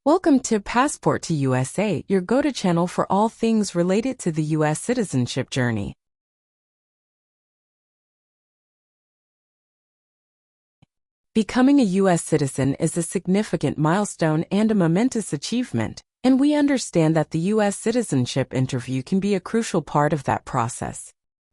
Welcome to Passport to USA, your go-to channel for all things related to the US citizenship journey. Becoming a US citizen is a significant milestone and a momentous achievement, and we understand that the US Citizenship Interview can be a crucial part of that process.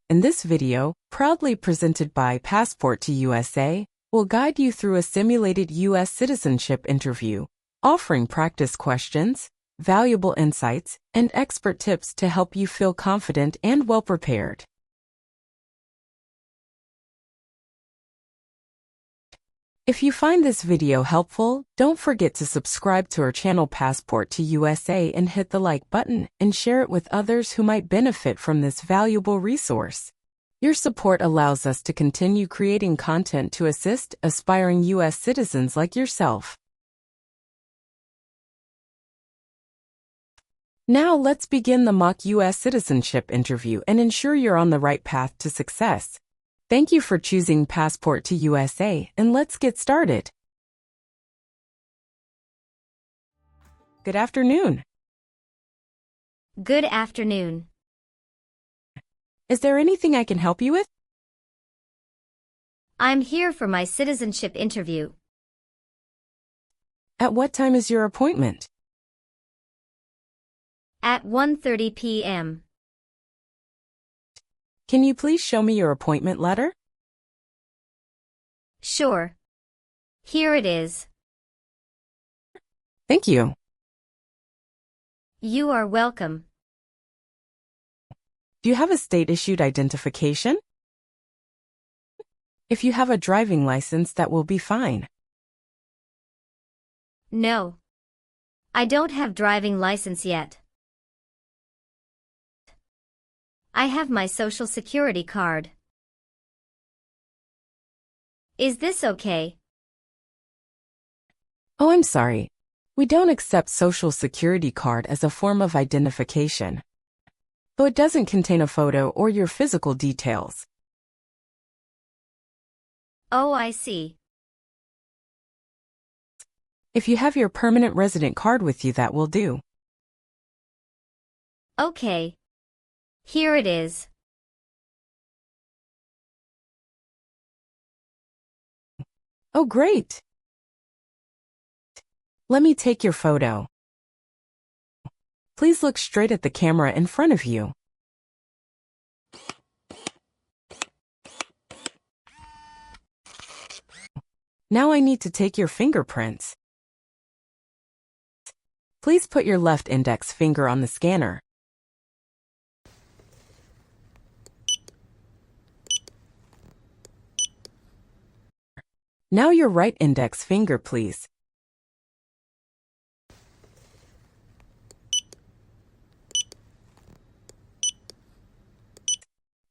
In this video, proudly presented by Passport to USA, we'll guide you through a simulated US Citizenship Interview, offering practice questions, valuable insights, and expert tips to help you feel confident and well-prepared. If you find this video helpful, don't forget to subscribe to our channel Passport to USA and hit the like button and share it with others who might benefit from this valuable resource. Your support allows us to continue creating content to assist aspiring US citizens like yourself. Now let's begin the mock US citizenship interview and ensure you're on the right path to success. Thank you for choosing Passport to USA, and let's get started. Good afternoon. Good afternoon. Is there anything I can help you with? I'm here for my citizenship interview. At what time is your appointment? At 1:30 p.m. Can you please show me your appointment letter? Sure. Here it is. Thank you. You are welcome. Do you have a state-issued identification? If you have a driving license, that will be fine. No. I don't have driving license yet. I have my social security card. Is this okay? Oh, I'm sorry. We don't accept social security card as a form of identification. Though it doesn't contain a photo or your physical details. Oh, I see. If you have your permanent resident card with you, that will do. Okay. Here it is. Oh, great. Let me take your photo. Please look straight at the camera in front of you. Now I need to take your fingerprints. Please put your left index finger on the scanner. Now your right index finger, please.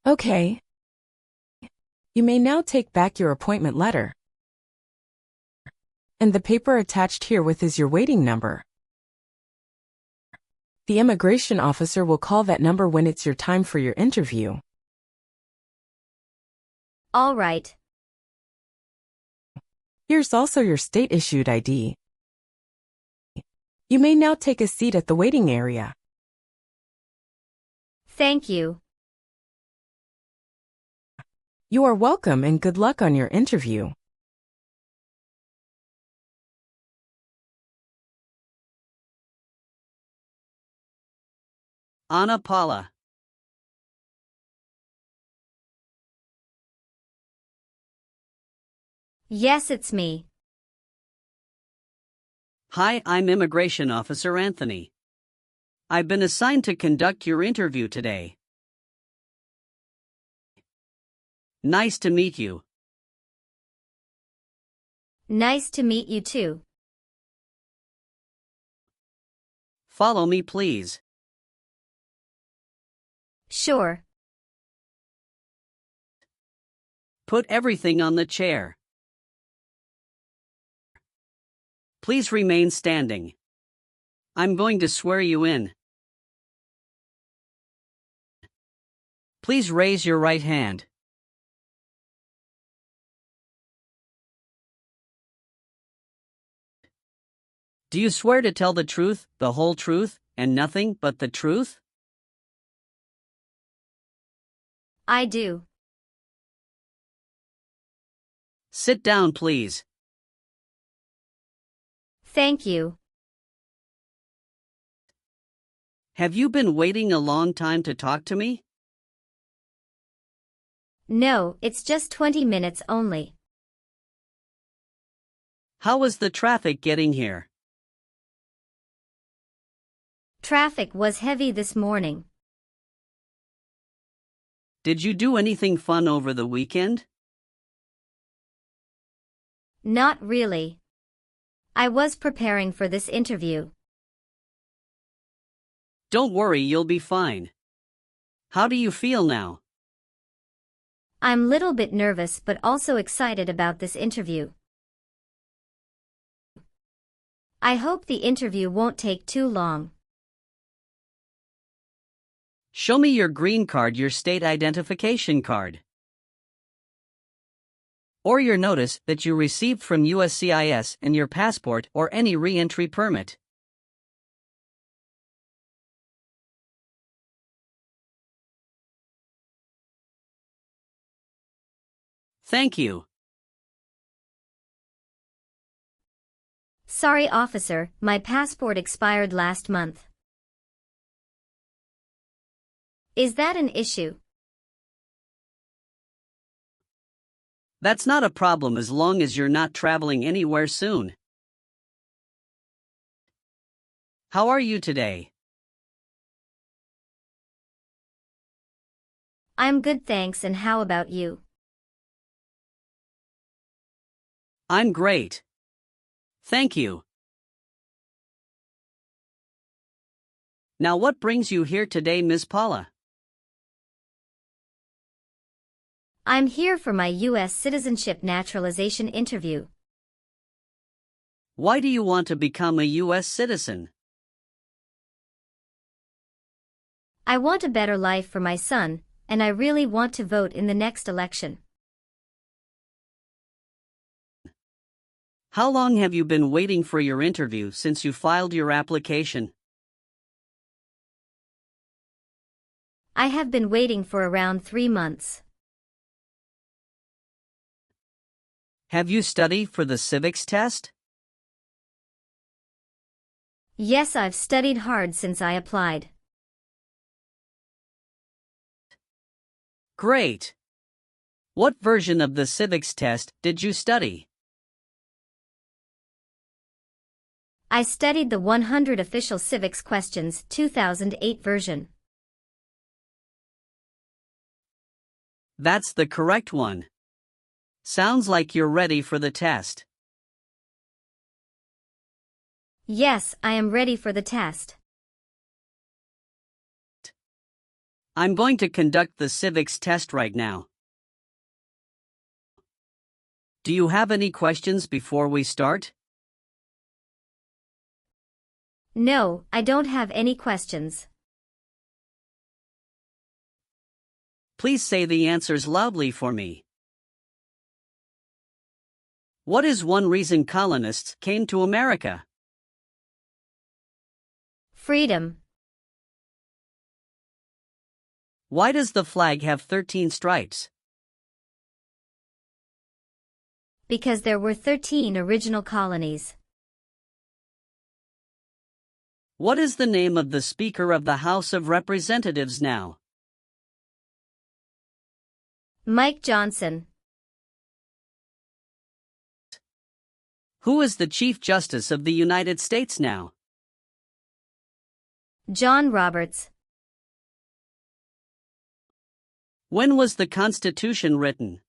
Okay. You may now take back your appointment letter. And the paper attached herewith is your waiting number. The immigration officer will call that number when it's your time for your interview. All right. Here's also your state-issued ID. You may now take a seat at the waiting area. Thank you. You are welcome and good luck on your interview. Ana Paula. Yes, it's me. Hi, I'm Immigration Officer Anthony. I've been assigned to conduct your interview today. Nice to meet you. Nice to meet you too. Follow me, please. Sure. Put everything on the chair. Please remain standing. I'm going to swear you in. Please raise your right hand. Do you swear to tell the truth, the whole truth, and nothing but the truth? I do. Sit down, please. Thank you. Have you been waiting a long time to talk to me? No, it's just 20 minutes only. How was the traffic getting here? Traffic was heavy this morning. Did you do anything fun over the weekend? Not really. I was preparing for this interview. Don't worry, you'll be fine. How do you feel now? I'm little bit nervous but also excited about this interview. I hope the interview won't take too long. Show me your green card, your state identification card. Or your notice that you received from USCIS and your passport or any re-entry permit. Thank you. Sorry, officer, my passport expired last month. Is that an issue? That's not a problem as long as you're not traveling anywhere soon. How are you today? I'm good, thanks, and how about you? I'm great. Thank you. Now what brings you here today, Ms. Paula? I'm here for my US Citizenship Naturalization Interview. Why do you want to become a US citizen? I want a better life for my son, and I really want to vote in the next election. How long have you been waiting for your interview since you filed your application? I have been waiting for around 3 months. Have you studied for the civics test? Yes, I've studied hard since I applied. Great. What version of the civics test did you study? I studied the 100 Official Civics Questions 2008 version. That's the correct one. Sounds like you're ready for the test. Yes, I am ready for the test. I'm going to conduct the civics test right now. Do you have any questions before we start? No, I don't have any questions. Please say the answers loudly for me. What is one reason colonists came to America? Freedom. Why does the flag have 13 stripes? Because there were 13 original colonies. What is the name of the Speaker of the House of Representatives now? Mike Johnson. Who is the Chief Justice of the United States now? John Roberts. When was the Constitution written?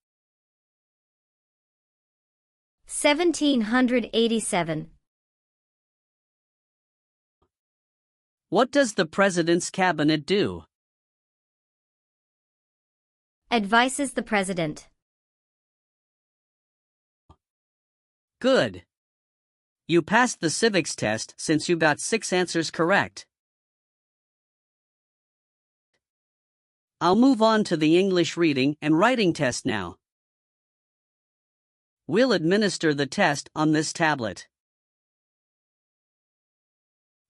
1787. What does the President's cabinet do? Advises the President. Good. You passed the civics test since you got 6 answers correct. I'll move on to the English reading and writing test now. We'll administer the test on this tablet.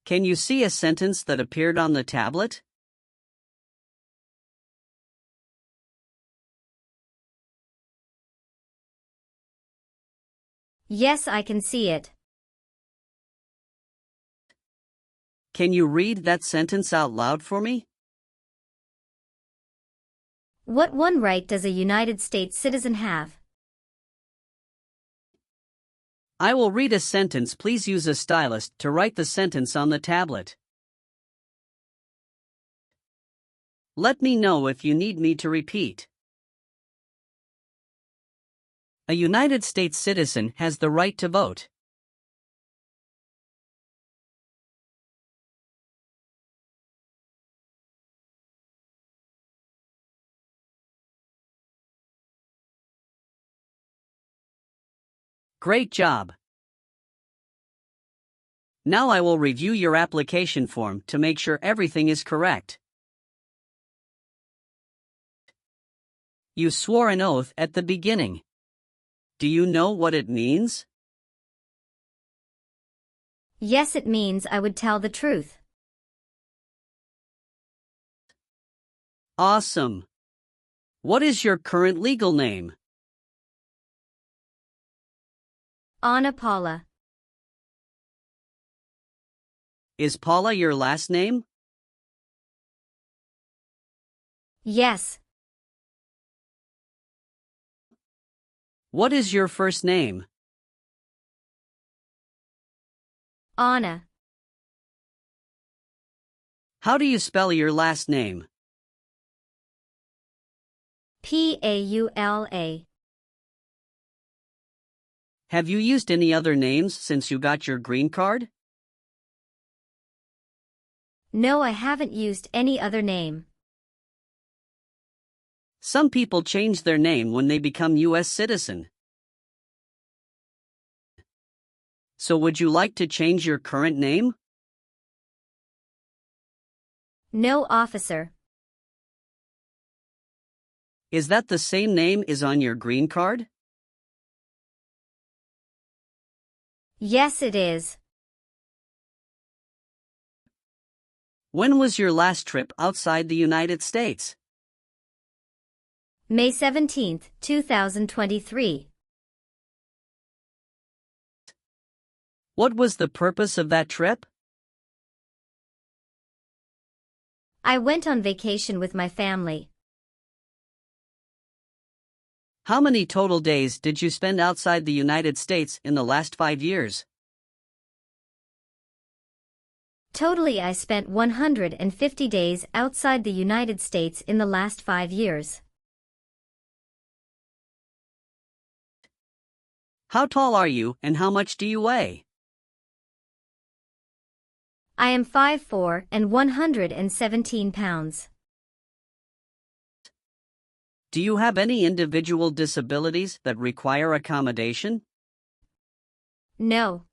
Can you see a sentence that appeared on the tablet? Yes, I can see it. Can you read that sentence out loud for me? What one right does a United States citizen have? I will read a sentence. Please use a stylus to write the sentence on the tablet. Let me know if you need me to repeat. A United States citizen has the right to vote. Great job! Now I will review your application form to make sure everything is correct. You swore an oath at the beginning. Do you know what it means? Yes, it means I would tell the truth. Awesome! What is your current legal name? Anna Paula. Is Paula your last name? Yes. What is your first name? Anna. How do you spell your last name? Paula. Have you used any other names since you got your green card? No, I haven't used any other name. Some people change their name when they become US citizen. So would you like to change your current name? No, officer. Is that the same name as on your green card? Yes, it is. When was your last trip outside the United States? May 17, 2023. What was the purpose of that trip? I went on vacation with my family. How many total days did you spend outside the United States in the last 5 years? Totally, I spent 150 days outside the United States in the last 5 years. How tall are you and how much do you weigh? I am 5'4" and 117 pounds. Do you have any individual disabilities that require accommodation? No.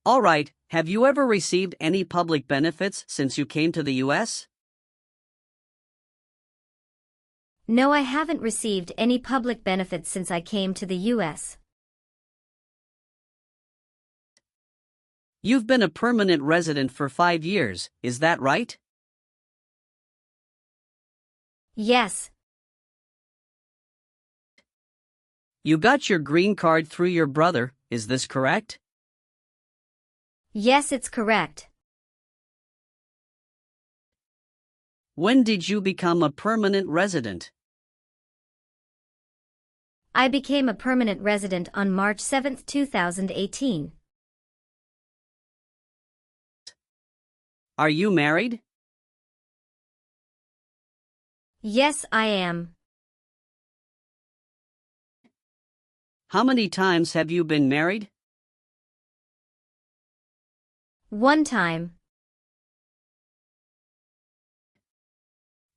All right, have you ever received any public benefits since you came to the US? No, I haven't received any public benefits since I came to the US. You've been a permanent resident for 5 years, is that right? Yes. You got your green card through your brother, is this correct? Yes, it's correct. When did you become a permanent resident? I became a permanent resident on March 7, 2018. Are you married? Yes, I am. How many times have you been married? One time.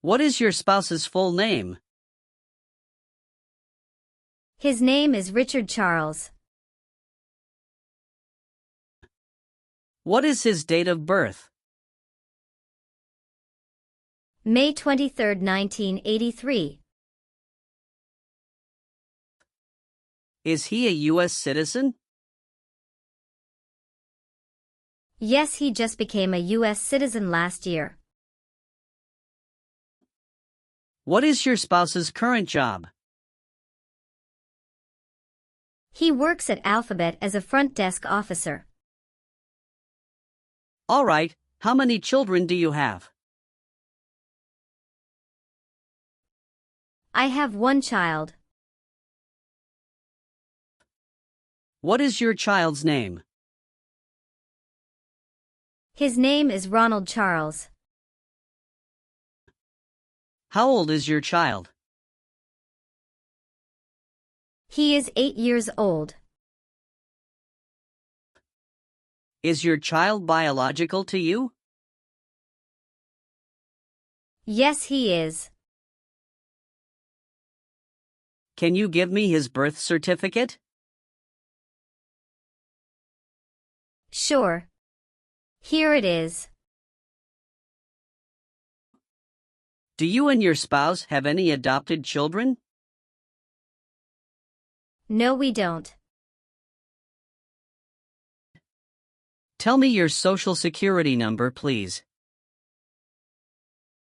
What is your spouse's full name? His name is Richard Charles. What is his date of birth? May 23, 1983. Is he a US citizen? Yes, he just became a US citizen last year. What is your spouse's current job? He works at Alphabet as a front desk officer. All right, how many children do you have? I have one child. What is your child's name? His name is Ronald Charles. How old is your child? He is 8 years old. Is your child biological to you? Yes, he is. Can you give me his birth certificate? Sure. Here it is. Do you and your spouse have any adopted children? No, we don't. Tell me your social security number, please.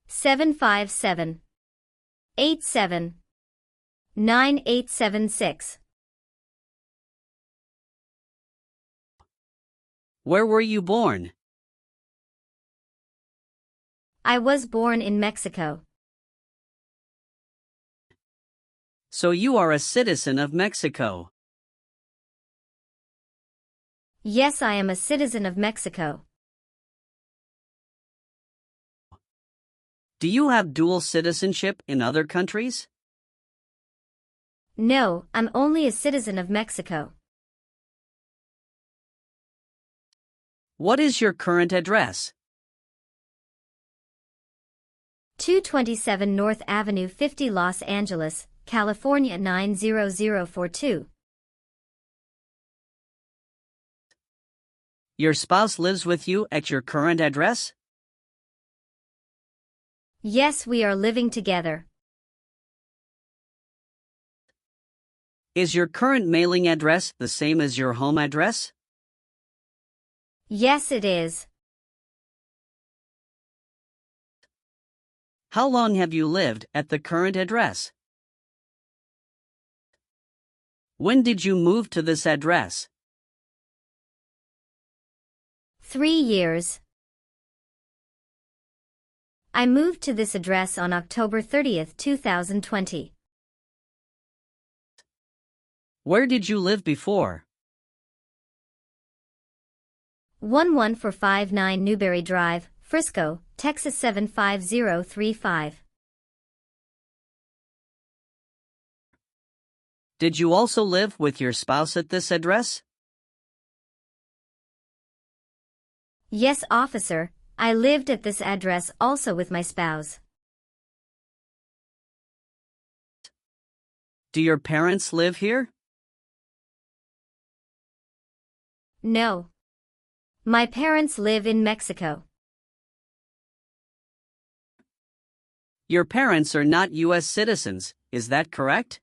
757-87-9876. Where were you born? I was born in Mexico. So you are a citizen of Mexico. Yes, I am a citizen of Mexico. Do you have dual citizenship in other countries? No, I'm only a citizen of Mexico. What is your current address? 227 North Avenue 50 Los Angeles, California 90042. Your spouse lives with you at your current address? Yes, we are living together. Is your current mailing address the same as your home address? Yes, it is. How long have you lived at the current address? When did you move to this address? 3 years. I moved to this address on October 30th, 2020. Where did you live before? 11459 Newberry Drive, Frisco, Texas 75035. Did you also live with your spouse at this address? Yes, officer, I lived at this address also with my spouse. Do your parents live here? No. My parents live in Mexico. Your parents are not US citizens, is that correct?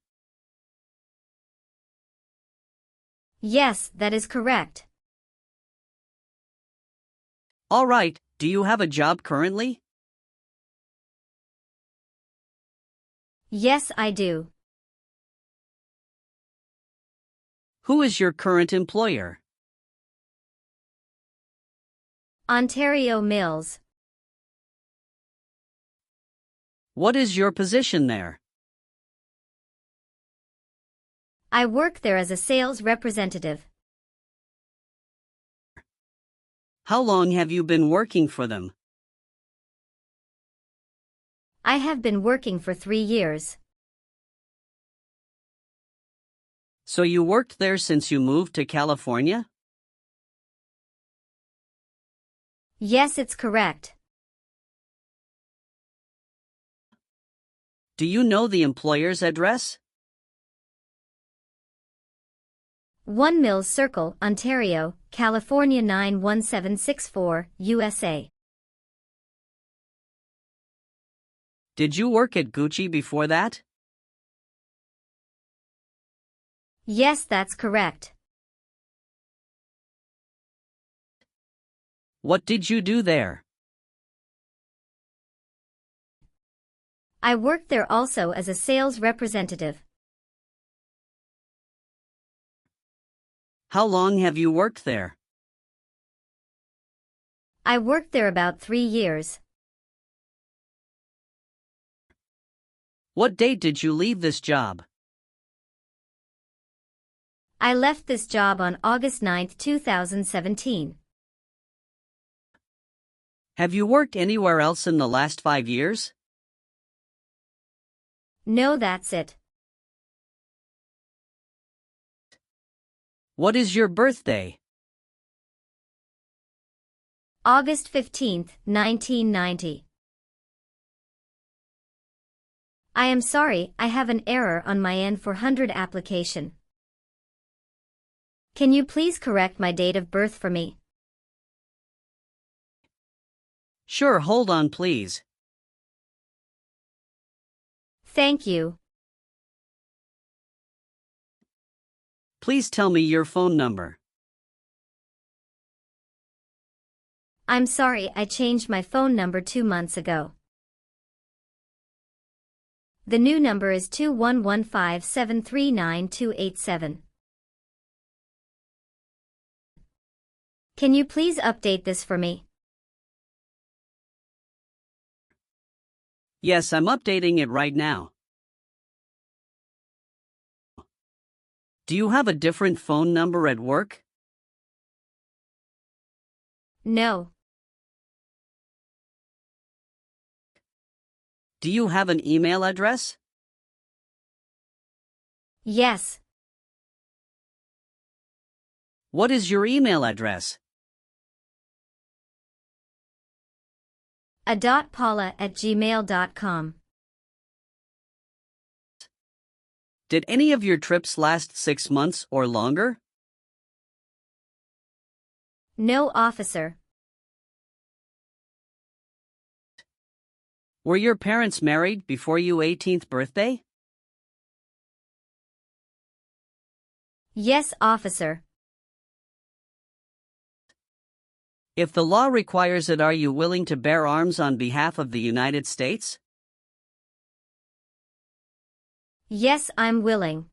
Yes, that is correct. All right, do you have a job currently? Yes, I do. Who is your current employer? Ontario Mills. What is your position there? I work there as a sales representative. How long have you been working for them? I have been working for 3 years. So you worked there since you moved to California? Yes, it's correct. Do you know the employer's address? 1 Mills Circle, Ontario, California 91764, USA. Did you work at Gucci before that? Yes, that's correct. What did you do there? I worked there also as a sales representative. How long have you worked there? I worked there about 3 years. What date did you leave this job? I left this job on August 9, 2017. Have you worked anywhere else in the last 5 years? No, that's it. What is your birthday? August 15, 1990. I am sorry, I have an error on my N400 application. Can you please correct my date of birth for me? Sure, hold on please. Thank you. Please tell me your phone number. I'm sorry, I changed my phone number 2 months ago. The new number is 2115739287. Can you please update this for me? Yes, I'm updating it right now. Do you have a different phone number at work? No. Do you have an email address? Yes. What is your email address? a.paula@gmail.com. Did any of your trips last 6 months or longer? No, officer. Were your parents married before your 18th birthday? Yes, officer. If the law requires it, are you willing to bear arms on behalf of the United States? Yes, I'm willing.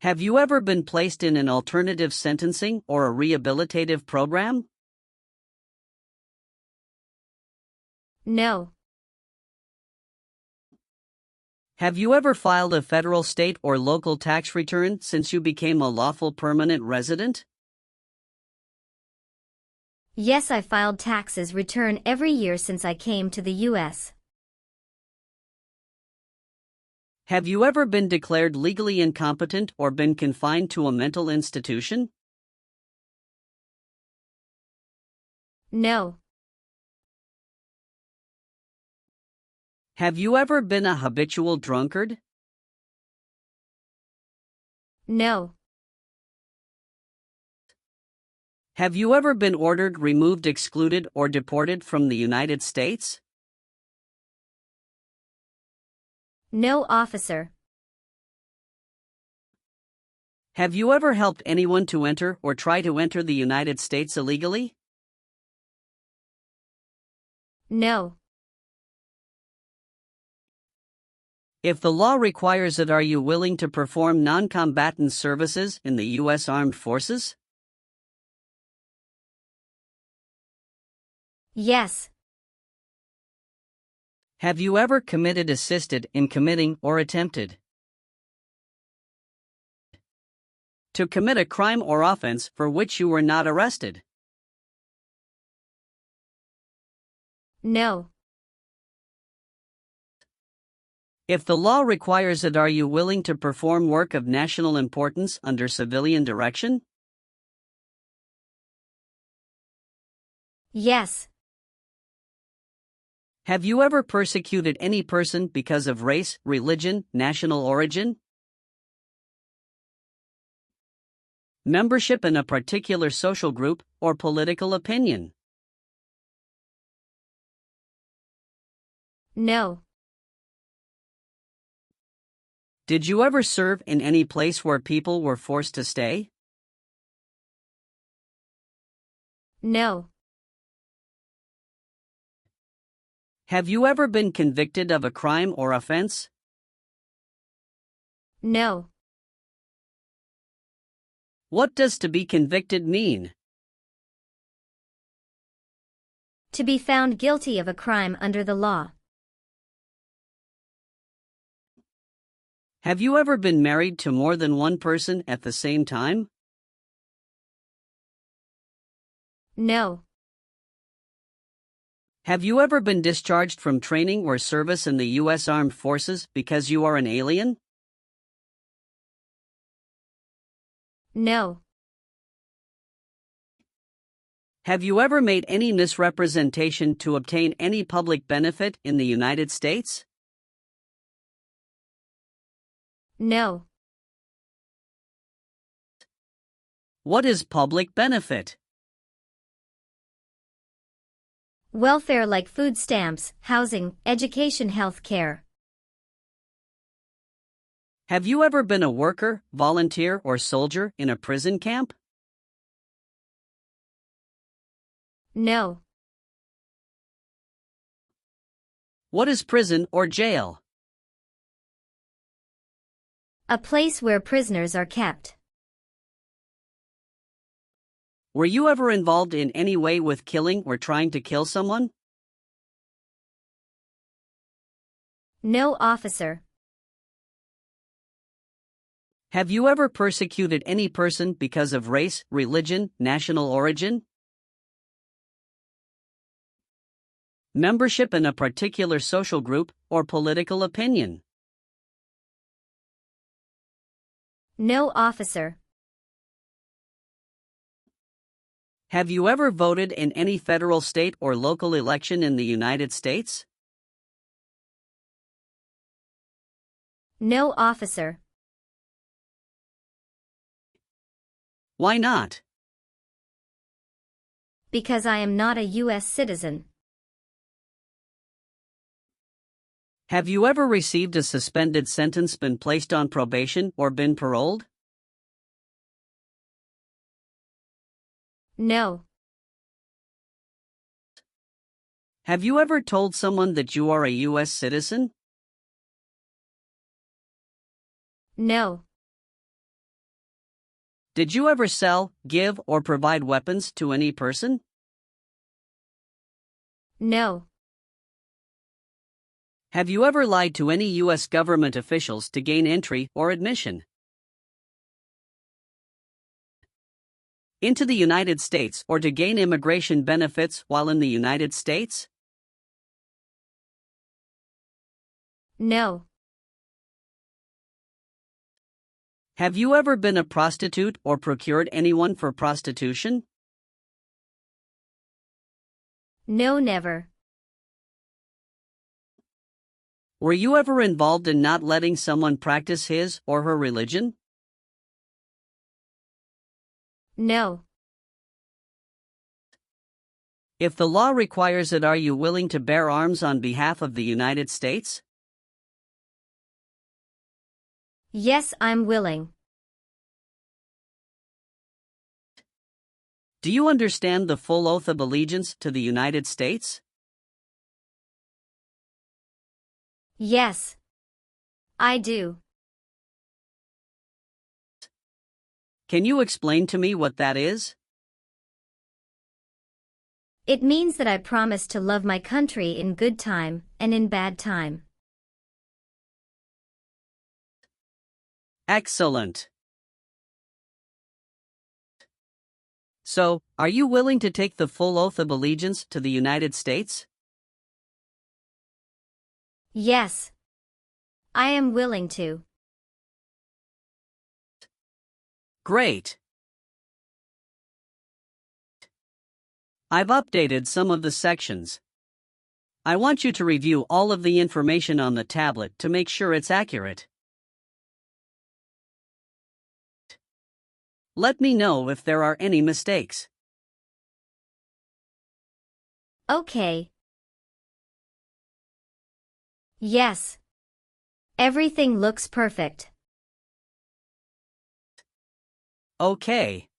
Have you ever been placed in an alternative sentencing or a rehabilitative program? No. Have you ever filed a federal, state, or local tax return since you became a lawful permanent resident? Yes, I filed taxes return every year since I came to the U.S. Have you ever been declared legally incompetent or been confined to a mental institution? No. Have you ever been a habitual drunkard? No. Have you ever been ordered, removed, excluded, or deported from the United States? No, officer. Have you ever helped anyone to enter or try to enter the United States illegally? No. If the law requires it, are you willing to perform non-combatant services in the U.S. Armed Forces? Yes. Have you ever committed, assisted in committing, or attempted to commit a crime or offense for which you were not arrested? No. If the law requires it, are you willing to perform work of national importance under civilian direction? Yes. Have you ever persecuted any person because of race, religion, national origin, membership in a particular social group, or political opinion? No. Did you ever serve in any place where people were forced to stay? No. Have you ever been convicted of a crime or offense? No. What does to be convicted mean? To be found guilty of a crime under the law. Have you ever been married to more than one person at the same time? No. Have you ever been discharged from training or service in the U.S. Armed Forces because you are an alien? No. Have you ever made any misrepresentation to obtain any public benefit in the United States? No. What is public benefit? Welfare like food stamps, housing, education, health care. Have you ever been a worker, volunteer, or soldier in a prison camp? No. What is prison or jail? A place where prisoners are kept. Were you ever involved in any way with killing or trying to kill someone? No, officer. Have you ever persecuted any person because of race, religion, national origin? Membership in a particular social group or political opinion? No, officer. Have you ever voted in any federal, state, or local election in the United States? No, officer. Why not? Because I am not a U.S. citizen. Have you ever received a suspended sentence, been placed on probation, or been paroled? No. Have you ever told someone that you are a U.S. citizen? No. Did you ever sell, give, or provide weapons to any person? No. Have you ever lied to any U.S. government officials to gain entry or admission into the United States or to gain immigration benefits while in the United States? No. Have you ever been a prostitute or procured anyone for prostitution? No, never. Were you ever involved in not letting someone practice his or her religion? No. If the law requires it, are you willing to bear arms on behalf of the United States? Yes, I'm willing. Do you understand the full oath of allegiance to the United States? Yes. I do. Can you explain to me what that is? It means that I promise to love my country in good time and in bad time. Excellent. So, are you willing to take the full oath of allegiance to the United States? Yes. I am willing to. Great. I've updated some of the sections. I want you to review all of the information on the tablet to make sure it's accurate. Let me know if there are any mistakes. Okay. Yes. Everything looks perfect. Okay.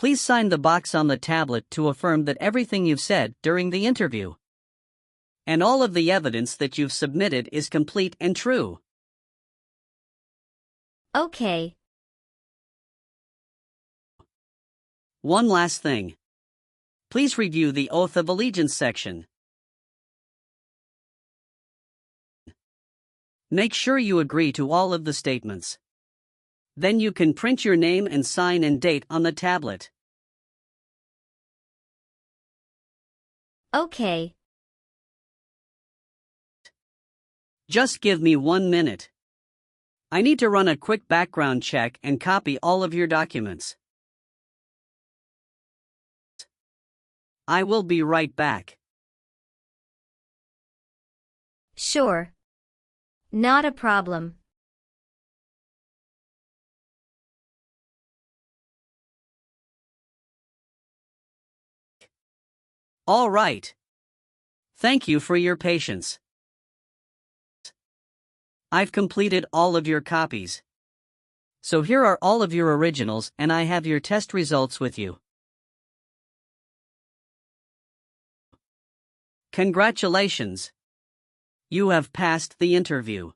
Please sign the box on the tablet to affirm that everything you've said during the interview and all of the evidence that you've submitted is complete and true. Okay. One last thing. Please review the Oath of Allegiance section. Make sure you agree to all of the statements. Then you can print your name and sign and date on the tablet. Okay. Just give me 1 minute. I need to run a quick background check and copy all of your documents. I will be right back. Sure. Not a problem. All right. Thank you for your patience. I've completed all of your copies. So here are all of your originals, and I have your test results with you. Congratulations! You have passed the interview.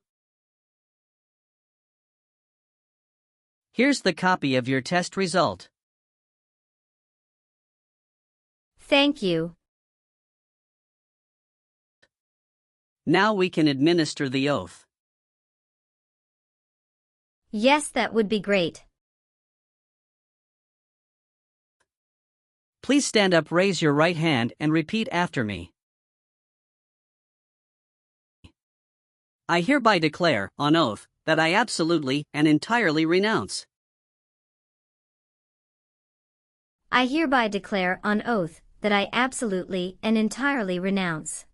Here's the copy of your test result. Thank you. Now we can administer the oath. Yes, that would be great. Please stand up, raise your right hand, and repeat after me. I hereby declare, on oath, that I absolutely and entirely renounce. I hereby declare on oath that I absolutely and entirely renounce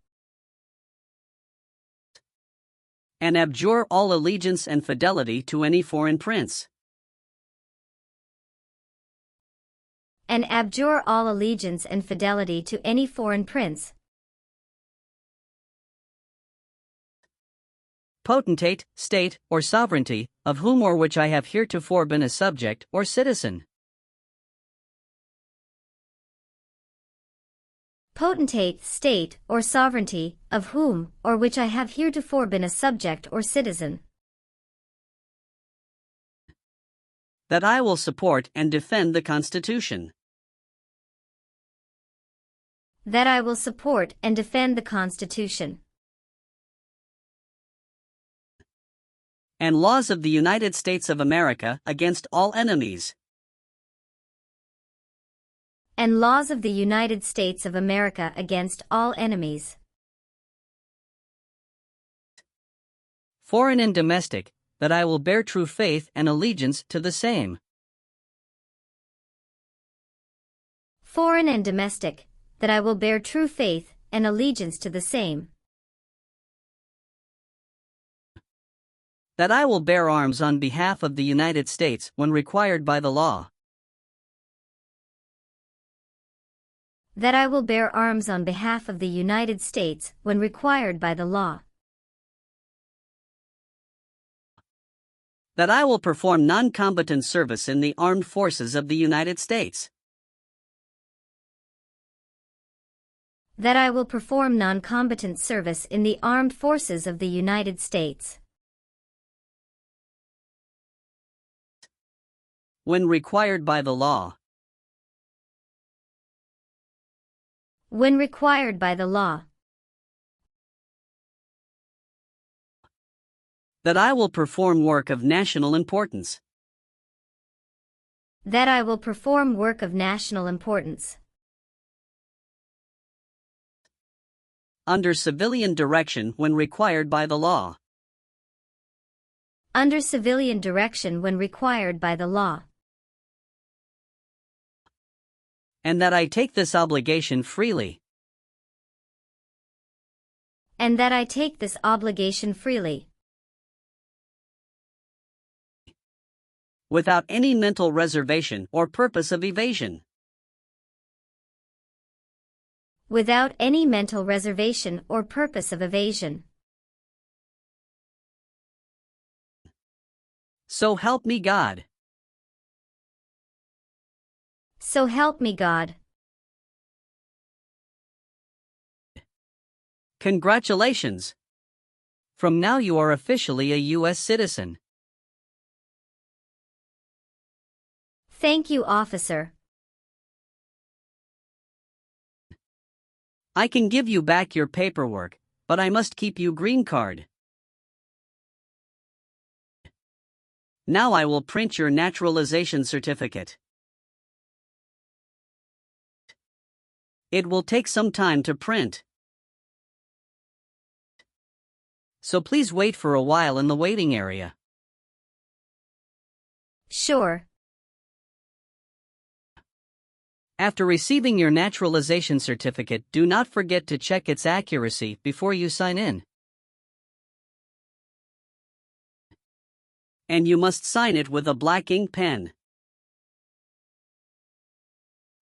And abjure all allegiance and fidelity to any foreign prince. and abjure all allegiance and fidelity to any foreign prince, Potentate, state, or sovereignty, of whom or which I have heretofore been a subject or citizen. potentate, state, or sovereignty, of whom or which I have heretofore been a subject or citizen, That I will support and defend the Constitution that I will support and defend the Constitution and laws of the United States of America against all enemies, and laws of the United States of America against all enemies, foreign and domestic, that I will bear true faith and allegiance to the same, foreign and domestic, that I will bear true faith and allegiance to the same, that I will bear arms on behalf of the United States when required by the law, that I will bear arms on behalf of the United States when required by the law, that I will perform non-combatant service in the armed forces of the United States, that I will perform non-combatant service in the armed forces of the United States, when required by the law, when required by the law, that I will perform work of national importance, that I will perform work of national importance, under civilian direction when required by the law, under civilian direction when required by the law, and that I take this obligation freely, and that I take this obligation freely, without any mental reservation or purpose of evasion, without any mental reservation or purpose of evasion. So help me God. So help me God. Congratulations! From now you are officially a US citizen. Thank you, officer. I can give you back your paperwork, but I must keep you green card. Now I will print your naturalization certificate. It will take some time to print. So please wait for a while in the waiting area. Sure. After receiving your naturalization certificate, do not forget to check its accuracy before you sign in. And you must sign it with a black ink pen.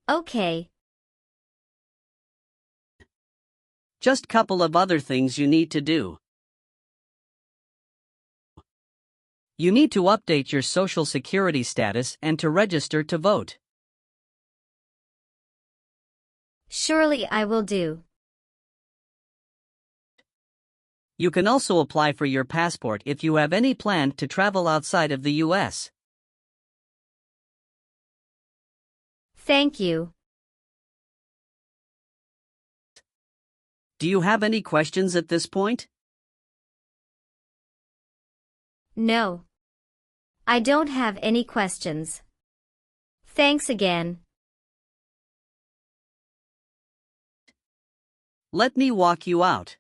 Okay. Just couple of other things you need to do. You need to update your social security status and to register to vote. Surely I will do. You can also apply for your passport if you have any plan to travel outside of the US. Thank you. Do you have any questions at this point? No. I don't have any questions. Thanks again. Let me walk you out.